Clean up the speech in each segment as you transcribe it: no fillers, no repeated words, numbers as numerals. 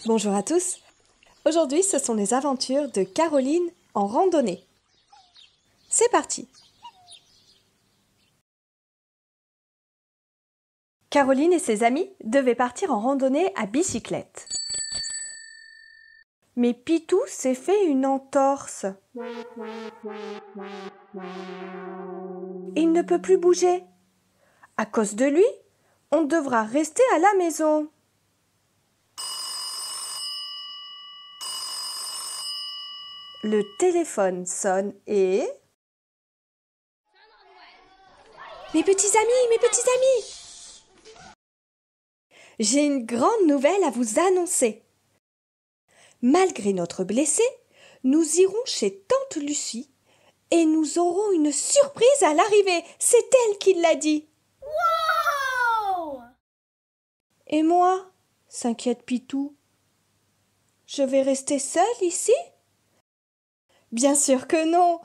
Bonjour à tous. Aujourd'hui, ce sont les aventures de Caroline en randonnée. C'est parti. Caroline et ses amis devaient partir en randonnée à bicyclette. Mais Pitou s'est fait une entorse. Il ne peut plus bouger. À cause de lui, on devra rester à la maison. Le téléphone sonne et... Mes petits amis! J'ai une grande nouvelle à vous annoncer. Malgré notre blessé, nous irons chez Tante Lucie et nous aurons une surprise à l'arrivée. C'est elle qui l'a dit. Wow! Et moi, s'inquiète Pitou, je vais rester seule ici? Bien sûr que non.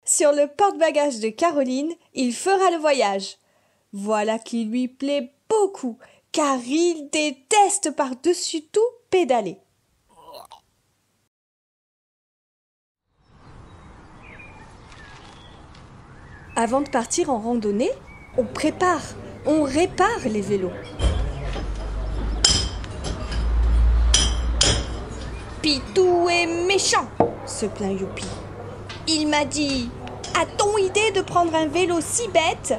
Sur le porte-bagages de Caroline, il fera le voyage. Voilà qui lui plaît beaucoup, car il déteste par-dessus tout pédaler. Avant de partir en randonnée, on répare les vélos. Pitou est méchant, se plaint Youpi. Il m'a dit « A-t-on idée de prendre un vélo si bête ?»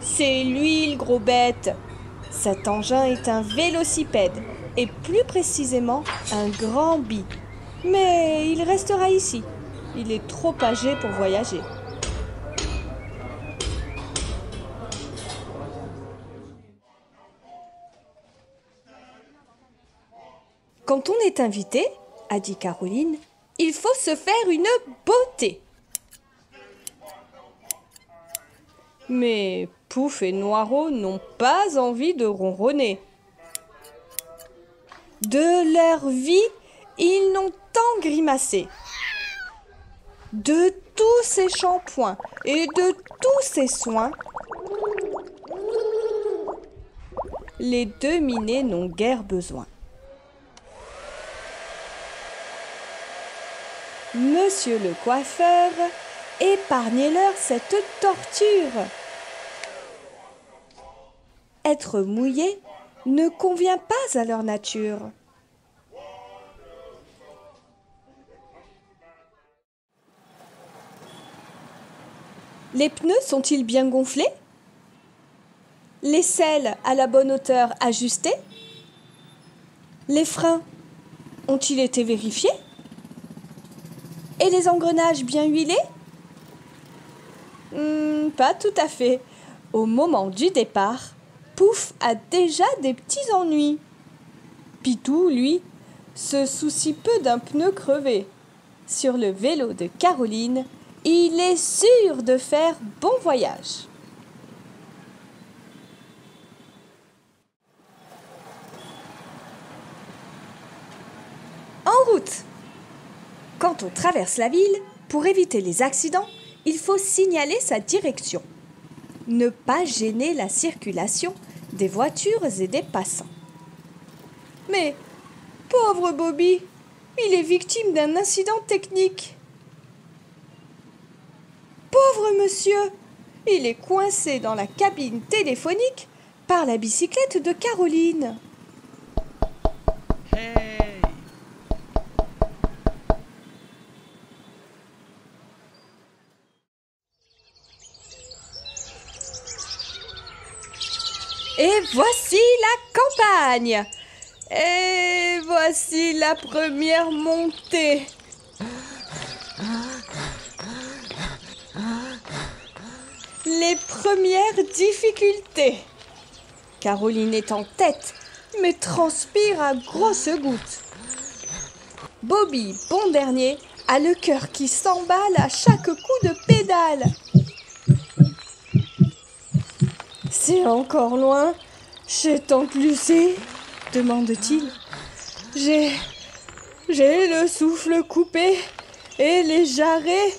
C'est lui le gros bête. Cet engin est un vélocipède, et plus précisément un grand bi. Mais il restera ici. Il est trop âgé pour voyager. Quand on est invité, a dit Caroline, il faut se faire une beauté. Mais Pouf et Noiro n'ont pas envie de ronronner. De leur vie, ils n'ont tant grimacé. De tous ces shampoings et de tous ces soins, les deux minés n'ont guère besoin. Monsieur le coiffeur, épargnez-leur cette torture. Être mouillé ne convient pas à leur nature. Les pneus sont-ils bien gonflés? Les selles à la bonne hauteur ajustées? Les freins ont-ils été vérifiés? Et les engrenages bien huilés? Pas tout à fait. Au moment du départ, Pouf a déjà des petits ennuis. Pitou, lui, se soucie peu d'un pneu crevé. Sur le vélo de Caroline, il est sûr de faire bon voyage. En route! Quand on traverse la ville, pour éviter les accidents, il faut signaler sa direction. Ne pas gêner la circulation des voitures et des passants. Mais, pauvre Bobby, il est victime d'un incident technique. Pauvre monsieur, il est coincé dans la cabine téléphonique par la bicyclette de Caroline. Hey! Et voici la campagne. Et voici la première montée. Les premières difficultés. Caroline est en tête, mais transpire à grosses gouttes. Bobby, bon dernier, a le cœur qui s'emballe à chaque coup de pédale. C'est encore loin, chez Tante Lucie, demande-t-il. J'ai le souffle coupé et les jarrets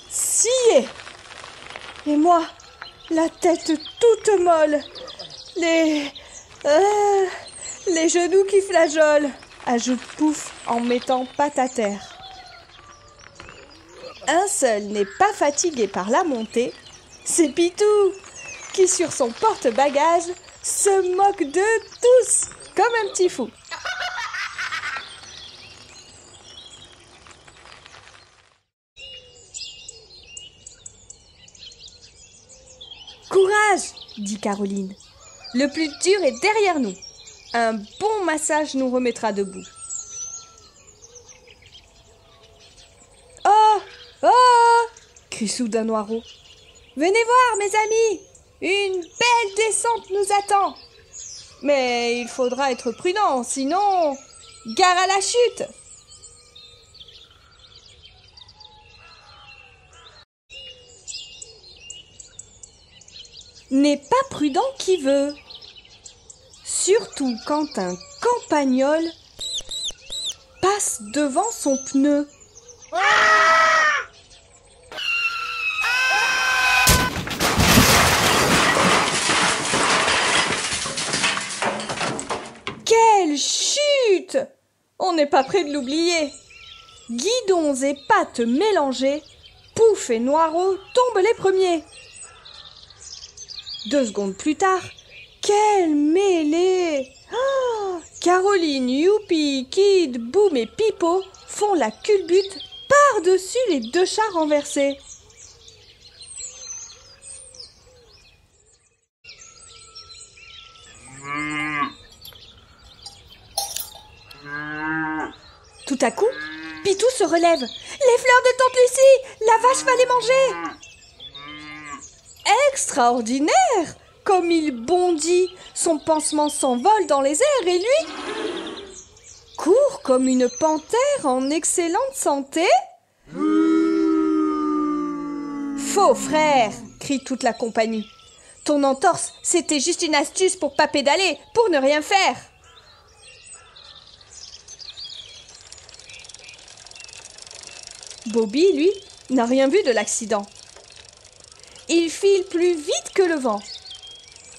sciés. Et moi, la tête toute molle, Les genoux qui flageolent, ajoute Pouf en mettant patte à terre. Un seul n'est pas fatigué par la montée, c'est Pitou, qui sur son porte-bagages se moque de tous, comme un petit fou. Courage, dit Caroline. Le plus dur est derrière nous. Un bon massage nous remettra debout. Oh, oh, crie soudain Noiraud. Venez voir, mes amis, une belle descente nous attend. Mais il faudra être prudent, sinon, gare à la chute. N'est pas prudent qui veut. Surtout quand un campagnol passe devant son pneu. Quelle chute! On n'est pas près de l'oublier. Guidons et pattes mélangées, Pouf et Noiraud tombent les premiers. 2 secondes plus tard, quelle mêlée! Oh, Caroline, Youpi, Kid, Boum et Pipo font la culbute par-dessus les 2 chars renversés. Tout à coup, Pitou se relève. Les fleurs de Tante Lucie! La vache va les manger! Extraordinaire! Comme il bondit, son pansement s'envole dans les airs et lui court comme une panthère en excellente santé. Faux frère, crie toute la compagnie. Ton entorse, c'était juste une astuce pour pas pédaler, pour ne rien faire. Bobby, lui, n'a rien vu de l'accident. Il file plus vite que le vent.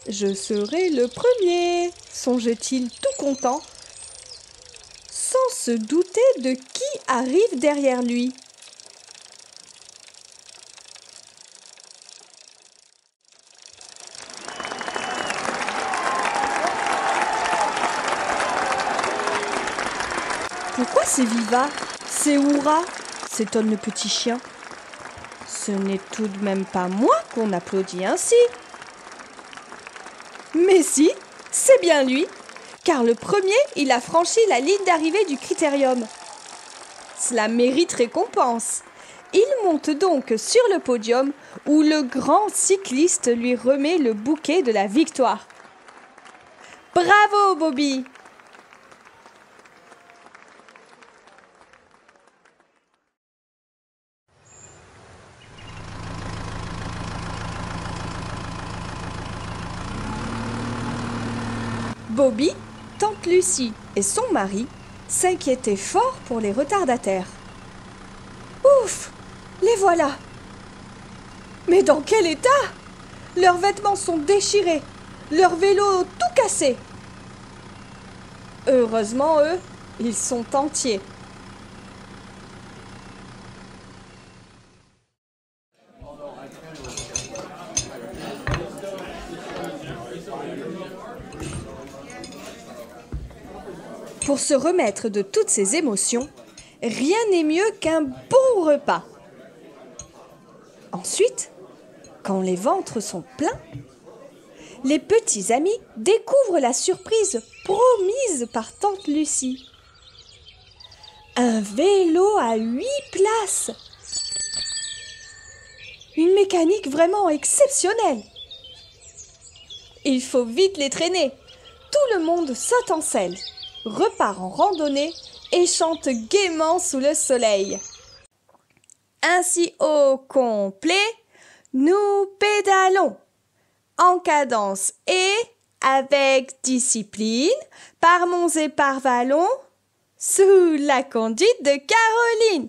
Je serai le premier, songe-t-il tout content, sans se douter de qui arrive derrière lui. Pourquoi c'est viva, c'est hurrah, s'étonne le petit chien. Ce n'est tout de même pas moi qu'on applaudit ainsi. Mais si, c'est bien lui, car le premier, il a franchi la ligne d'arrivée du critérium. Cela mérite récompense. Il monte donc sur le podium où le grand cycliste lui remet le bouquet de la victoire. Bravo, Bobby! Bobby, Tante Lucie et son mari s'inquiétaient fort pour les retardataires. Ouf! Les voilà! Mais dans quel état? Leurs vêtements sont déchirés, leurs vélos tout cassés. Heureusement, eux, ils sont entiers. Pour se remettre de toutes ces émotions, rien n'est mieux qu'un bon repas. Ensuite, quand les ventres sont pleins, les petits amis découvrent la surprise promise par Tante Lucie. Un vélo à 8 places. Une mécanique vraiment exceptionnelle. Il faut vite les traîner. Tout le monde saute en selle, repart en randonnée et chante gaiement sous le soleil. Ainsi au complet, nous pédalons en cadence et avec discipline, par monts et par vallons, sous la conduite de Caroline.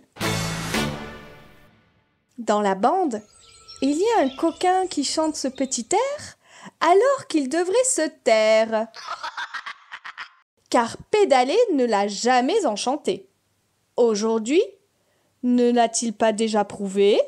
Dans la bande, il y a un coquin qui chante ce petit air alors qu'il devrait se taire. car pédaler ne l'a jamais enchanté. Aujourd'hui, ne l'a-t-il pas déjà prouvé ?